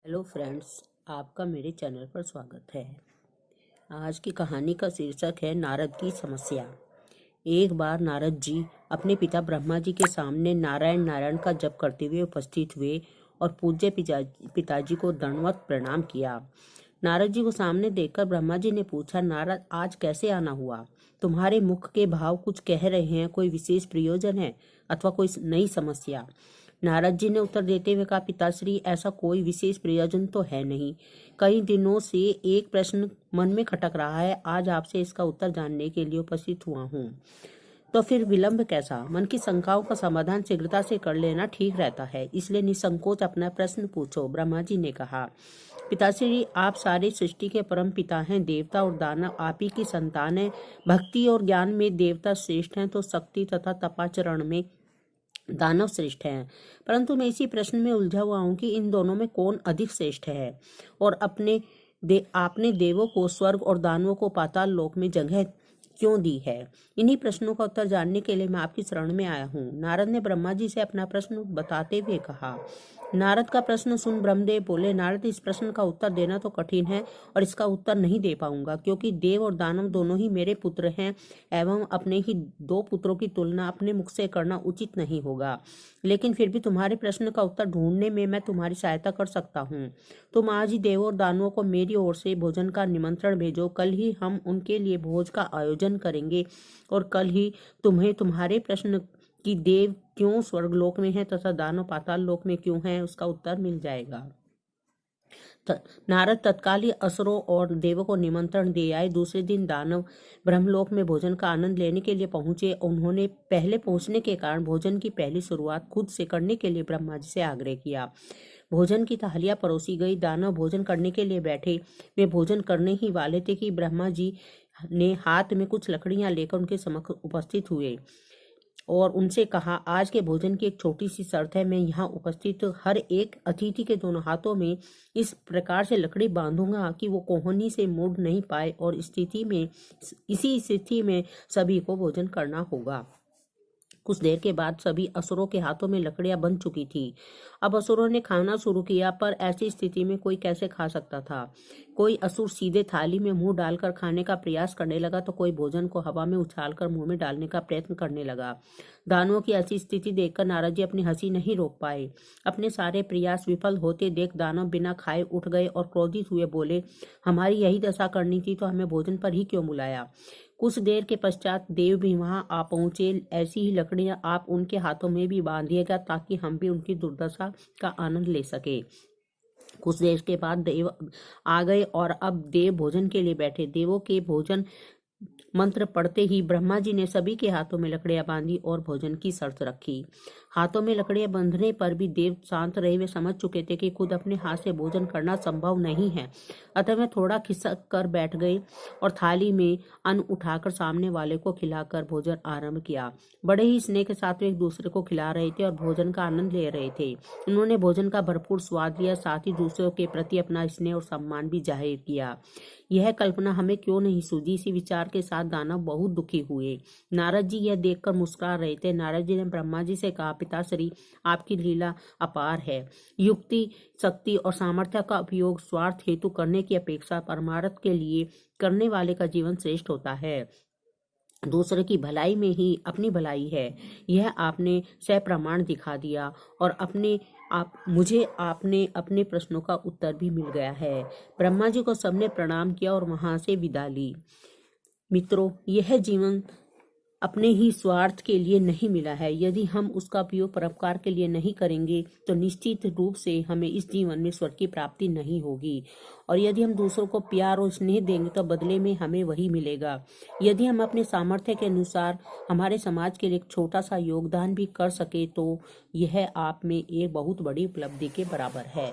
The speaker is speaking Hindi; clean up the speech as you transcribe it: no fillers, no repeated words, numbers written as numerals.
हेलो फ्रेंड्स, आपका मेरे चैनल पर स्वागत है। आज की कहानी का शीर्षक है नारद की समस्या। एक बार नारद जी अपने पिता ब्रह्मा जी के सामने नारायण नारायण का जप करते हुए उपस्थित हुए और पूज्य पिताजी को दंडवत प्रणाम किया। नारद जी को सामने देखकर ब्रह्मा जी ने पूछा, नारद आज कैसे आना हुआ? तुम्हारे मुख के भाव कुछ कह रहे हैं, कोई विशेष प्रयोजन है अथवा कोई नई समस्या? नारद जी ने उत्तर देते हुए कहा, पिताश्री ऐसा कोई विशेष प्रयोजन तो है नहीं। कई दिनों से एक प्रश्न मन में खटक रहा है, आज आपसे इसका उत्तर जानने के लिए उपस्थित हुआ हूँ। तो फिर विलंब कैसा? मन की शंकाओं का समाधान शीघ्रता से कर लेना ठीक रहता है, इसलिए निसंकोच अपना प्रश्न पूछो। ब्रह्मा जी ने कहा, पिताश्री आप सारी सृष्टि के परम पिता हैं, देवता और दानव आप ही की संतान है। भक्ति और ज्ञान में देवता श्रेष्ठ हैं तो शक्ति तथा तपाचरण में दानव श्रेष्ठ हैं। परंतु मैं इसी प्रश्न में उलझा हुआ हूँ कि इन दोनों में कौन अधिक श्रेष्ठ है, और आपने देवों को स्वर्ग और दानवों को पाताल लोक में जगह क्यों दी है? इन्हीं प्रश्नों का उत्तर जानने के लिए मैं आपकी शरण में आया हूँ। नारद ने ब्रह्मा जी से अपना प्रश्न बताते हुए कहा। नारद का प्रश्न सुन ब्रह्मदेव बोले, नारद इस प्रश्न का उत्तर देना तो कठिन है और इसका उत्तर नहीं दे पाऊंगा, क्योंकि देव और दानव दोनों ही मेरे पुत्र हैं एवं अपने ही दो पुत्रों की तुलना अपने मुख से करना उचित नहीं होगा। लेकिन फिर भी तुम्हारे प्रश्न का उत्तर ढूंढने में मैं तुम्हारी सहायता कर सकता हूँ। तुम आज ही देवों और दानवों को मेरी ओर से भोजन का निमंत्रण भेजो। कल ही हम उनके लिए भोज का आयोजन करेंगे और कल ही तुम्हें तुम्हारे प्रश्न कि देव क्यों स्वर्गलोक में है तथा दानव पाताल लोक में क्यों है उसका उत्तर मिल जाएगा। नारद तत्काल ही असुरों और देवों को निमंत्रण दे आए। दूसरे दिन दानव ब्रह्मलोक में भोजन का आनंद लेने के लिए पहुंचे। उन्होंने पहले पहुंचने के कारण भोजन की पहली शुरुआत खुद से करने के लिए ब्रह्मा जी से आग्रह किया। भोजन की थालियां परोसी गई। दानव भोजन करने के लिए बैठे। वे भोजन करने ही वाले थे कि ब्रह्मा जी ने हाथ में कुछ लकड़ियां लेकर उनके समक्ष उपस्थित हुए और उनसे कहा, आज के भोजन की एक छोटी सी शर्त है। मैं यहाँ उपस्थित हर एक अतिथि के दोनों हाथों में इस प्रकार से लकड़ी बांधूंगा कि वो कोहनी से मुड़ नहीं पाए और इसी स्थिति में सभी को भोजन करना होगा। कुछ देर के बाद सभी असुरों के हाथों में लकड़ियां बन चुकी थी। अब असुरों ने खाना शुरू किया, पर ऐसी स्थिति में कोई कैसे खा सकता था? कोई असुर सीधे थाली में मुंह डालकर खाने का प्रयास करने लगा तो कोई भोजन को हवा में उछालकर मुंह में डालने का प्रयत्न करने लगा। दानवों की ऐसी स्थिति देखकर नारद जी अपनी हंसी नहीं रोक पाए। अपने सारे प्रयास विफल होते देख दानव बिना खाए उठ गए और क्रोधित हुए बोले, हमारी यही दशा करनी थी तो हमें भोजन पर ही क्यों बुलाया? कुछ देर के पश्चात देव भी वहां आ पहुंचे। ऐसी ही लकड़ियां आप उनके हाथों में भी बांधिएगा ताकि हम भी उनकी दुर्दशा का आनंद ले सके। कुछ देर के बाद देव आ गए और अब देव भोजन के लिए बैठे। देवों के भोजन मंत्र पढ़ते ही ब्रह्मा जी ने सभी के हाथों में लकड़ियां बांधी और भोजन की शर्त रखी। हाथों में लकड़ियां बंधने पर भी देव शांत रहे। वे समझ चुके थे कि खुद अपने हाथ से भोजन करना संभव नहीं है, अतः वे थोड़ा खिसक कर बैठ गए और थाली में अन्न उठाकर सामने वाले को खिलाकर भोजन आरंभ किया। बड़े ही स्नेह के साथ वे एक दूसरे को खिला रहे थे और भोजन का आनंद ले रहे थे। उन्होंने भोजन का भरपूर स्वाद लिया, साथ ही दूसरों के प्रति अपना स्नेह और सम्मान भी जाहिर किया। यह कल्पना हमें क्यों नहीं सूझी? इसी विचार के साथ दानव बहुत दुखी हुए। नारद जी यह देखकर मुस्कुरा रहे थे। नारद जी ने ब्रह्मा जी से कहा, पिताश्री आपकी लीला अपार है। युक्ति, शक्ति और सामर्थ्य का उपयोग स्वार्थ हेतु करने की अपेक्षा परमार्थ के लिए करने वाले का जीवन श्रेष्ठ होता है। दूसरे की भलाई में ही अपनी भलाई है, यह आपने सप्रमाण दिखा दिया और मुझे आपने अपने प्रश्नों का उत्तर भी मिल गया है। ब्रह्मा जी को सबने प्रणाम किया और वहां से विदा ली। मित्रों, यह जीवन अपने ही स्वार्थ के लिए नहीं मिला है। यदि हम उसका उपयोग परोपकार के लिए नहीं करेंगे तो निश्चित रूप से हमें इस जीवन में स्वर्ग की प्राप्ति नहीं होगी। और यदि हम दूसरों को प्यार और स्नेह देंगे तो बदले में हमें वही मिलेगा। यदि हम अपने सामर्थ्य के अनुसार हमारे समाज के लिए एक छोटा सा योगदान भी कर सके तो यह आप में एक बहुत बड़ी उपलब्धि के बराबर है।